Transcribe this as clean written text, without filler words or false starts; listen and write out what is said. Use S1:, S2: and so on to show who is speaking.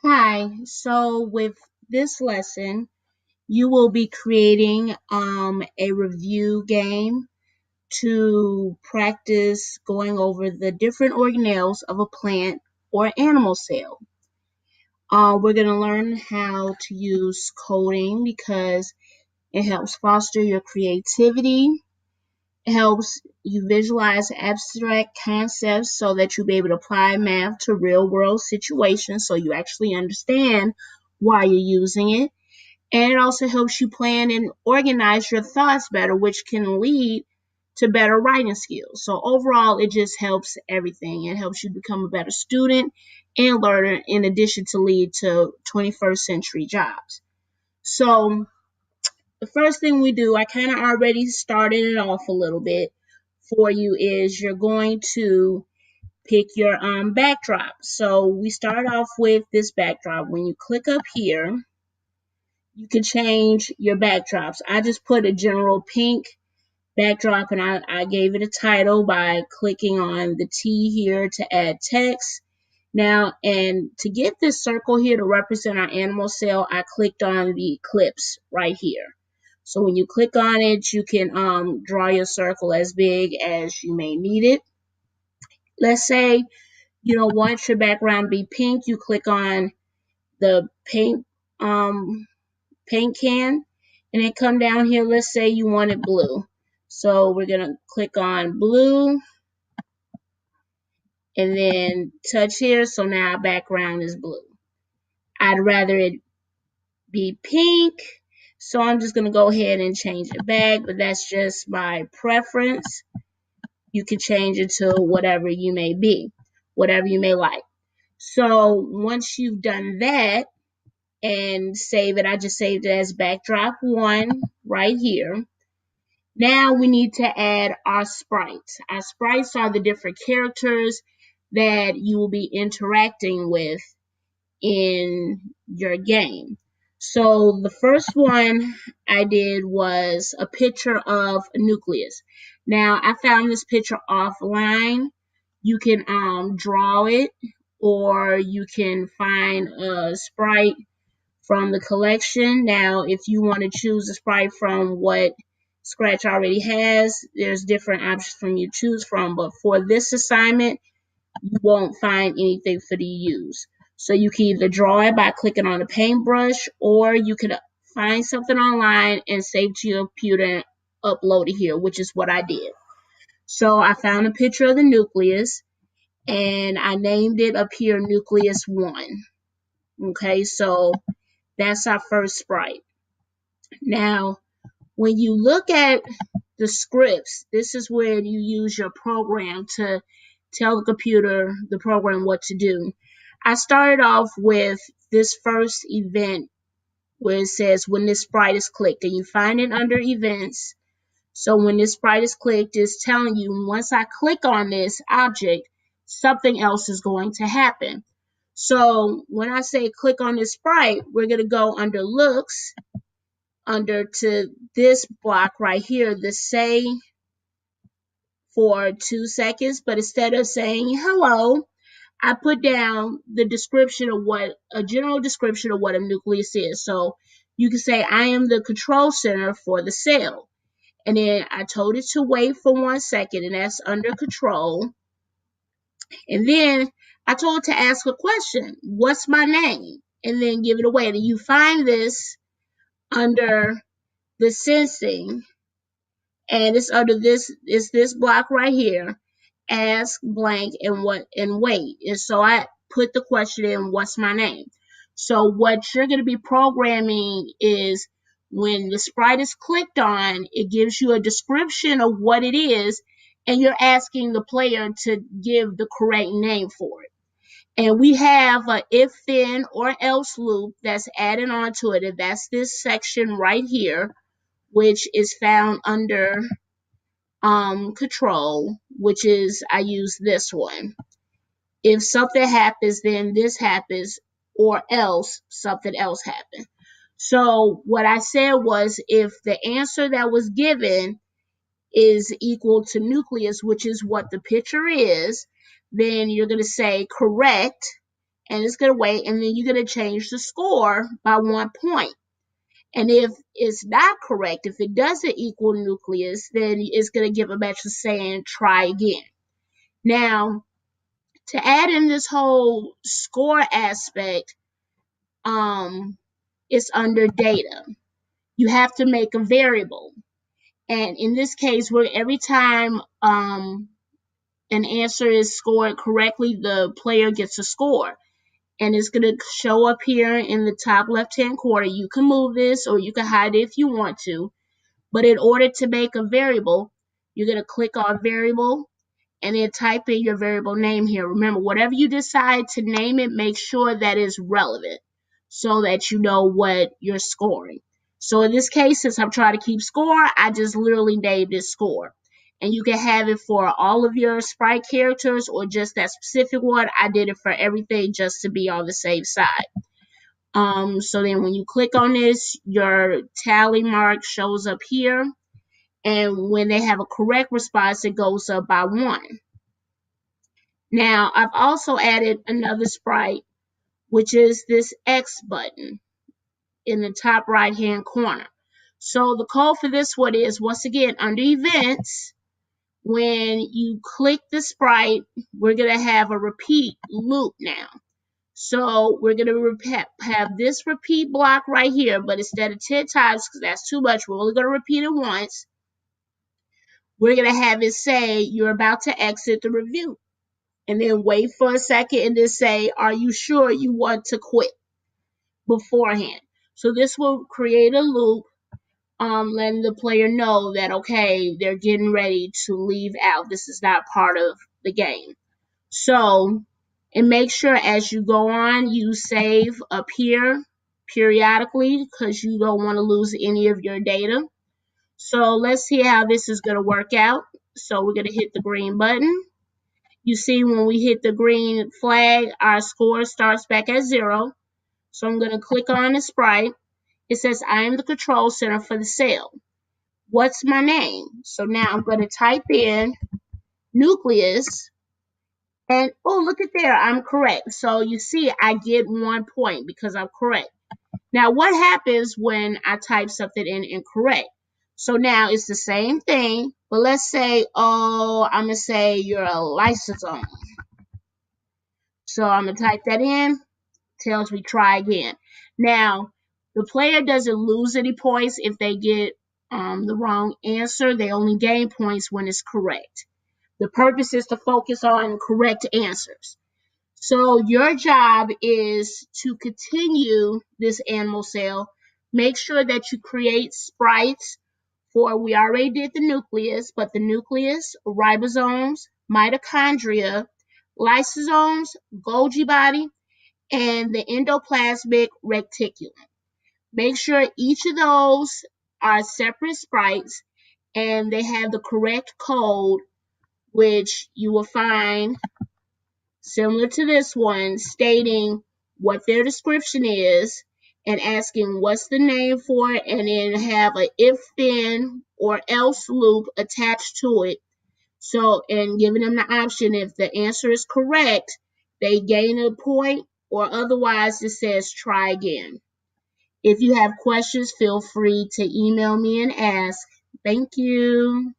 S1: Hi, so with this lesson, you will be creating a review game to practice going over the different organelles of a plant or animal cell. We're going to learn how to use coding because it helps foster your creativity. It helps you visualize abstract concepts so that you'll be able to apply math to real world situations so you actually understand why you're using it. And it also helps you plan and organize your thoughts better, which can lead to better writing skills. So overall, it just helps everything. It helps you become a better student and learner in addition to lead to 21st century jobs. So the first thing we do, I kind of already started it off a little bit for you, is you're going to pick your backdrop. So we start off with this backdrop. When you click up here, you can change your backdrops. I just put a general pink backdrop and I gave it a title by clicking on the T here to add text. Now, and to get this circle here to represent our animal cell, I clicked on the ellipse right here. So when you click on it, you can draw your circle as big as you may need it. Let's say you don't want your background to be pink. You click on the paint paint can and then come down here. Let's say you want it blue. So we're going to click on blue and then touch here. So now our background is blue. I'd rather it be pink. So I'm just going to go ahead and change it back, but that's just my preference. You can change it to whatever you may be, whatever you may like. So once you've done that and save it, I just saved it as backdrop 1 right here. Now we need to add our sprites. Our sprites are the different characters that you will be interacting with in your game. So the first one I did was a picture of a nucleus. Now I found this picture offline. You can draw it, or you can find a sprite from the collection. Now if you want to choose a sprite from what Scratch already has, there's different options for you to choose from, but for this assignment you won't find anything for you to use. So you can either draw it by clicking on the paintbrush, or you could find something online and save to your computer and upload it here, which is what I did. So I found a picture of the nucleus and I named it up here Nucleus 1. Okay, so that's our first sprite. Now, when you look at the scripts, this is where you use your program to tell the computer, the program, what to do. I started off with this first event where it says when this sprite is clicked, and you find it under events. So when this sprite is clicked, it's telling you once I click on this object, something else is going to happen. So when I say click on this sprite, we're going to go under looks, under to this block right here, the say for 2 seconds, but instead of saying hello, I put down the description of what a general description of what a nucleus is. So you can say I am the control center for the cell. And then I told it to wait for 1 second, and that's under control. And then I told it to ask a question. What's my name? And then give it away. And you find this under the sensing, and it's under this block right here, ask blank and what and wait. And so I put the question in, what's my name? So what you're going to be programming is when the sprite is clicked on, it gives you a description of what it is, and you're asking the player to give the correct name for it. And we have a if then or else loop that's added onto it, and that's this section right here, which is found under control, which is I use this one. If something happens, then this happens, or else something else happens. So what I said was, if the answer that was given is equal to nucleus, which is what the picture is, then you're going to say correct, and it's going to wait, and then you're going to change the score by 1 point. And if it's not correct, if it doesn't equal nucleus, then it's going to give a message saying try again. Now, to add in this whole score aspect, it's under data. You have to make a variable. And in this case, where every time an answer is scored correctly, the player gets a score. And it's going to show up here in the top left-hand corner. You can move this or you can hide it if you want to. But in order to make a variable, you're going to click on variable and then type in your variable name here. Remember, whatever you decide to name it, make sure that is relevant so that you know what you're scoring. So in this case, since I'm trying to keep score, I just literally named it score. And you can have it for all of your sprite characters or just that specific one. I did it for everything just to be on the safe side. So then when you click on this, your tally mark shows up here. And when they have a correct response, it goes up by 1. Now, I've also added another sprite, which is this X button in the top right-hand corner. So the code for this one is, once again, under events, when you click the sprite, we're going to have a repeat loop now. So we're going to have this repeat block right here, but instead of 10 times, because that's too much, we're only going to repeat it once. We're going to have it say, you're about to exit the review. And then wait for a second and then say, are you sure you want to quit beforehand? So this will create a loop, letting the player know that, okay, they're getting ready to leave out. This is not part of the game. So, and make sure as you go on, you save up here periodically because you don't want to lose any of your data. So let's see how this is going to work out. So we're going to hit the green button. You see when we hit the green flag, our score starts back at 0. So I'm going to click on the sprite. It says, I am the control center for the cell. What's my name? So now I'm going to type in nucleus. And, oh, look at there, I'm correct. So you see, I get 1 point because I'm correct. Now, what happens when I type something in incorrect? So now it's the same thing, but let's say, oh, I'm going to say you're a lysosome. So I'm going to type that in, tells me try again. Now, the player doesn't lose any points if they get the wrong answer. They only gain points when it's correct. The purpose is to focus on correct answers. So your job is to continue this animal cell. Make sure that you create sprites for, we already did the nucleus, but the nucleus, ribosomes, mitochondria, lysosomes, Golgi body, and the endoplasmic reticulum. Make sure each of those are separate sprites and they have the correct code, which you will find similar to this one, stating what their description is and asking what's the name for it, and then have an if then or else loop attached to it. So, and giving them the option, if the answer is correct, they gain a point, or otherwise it says try again. If you have questions, feel free to email me and ask. Thank you.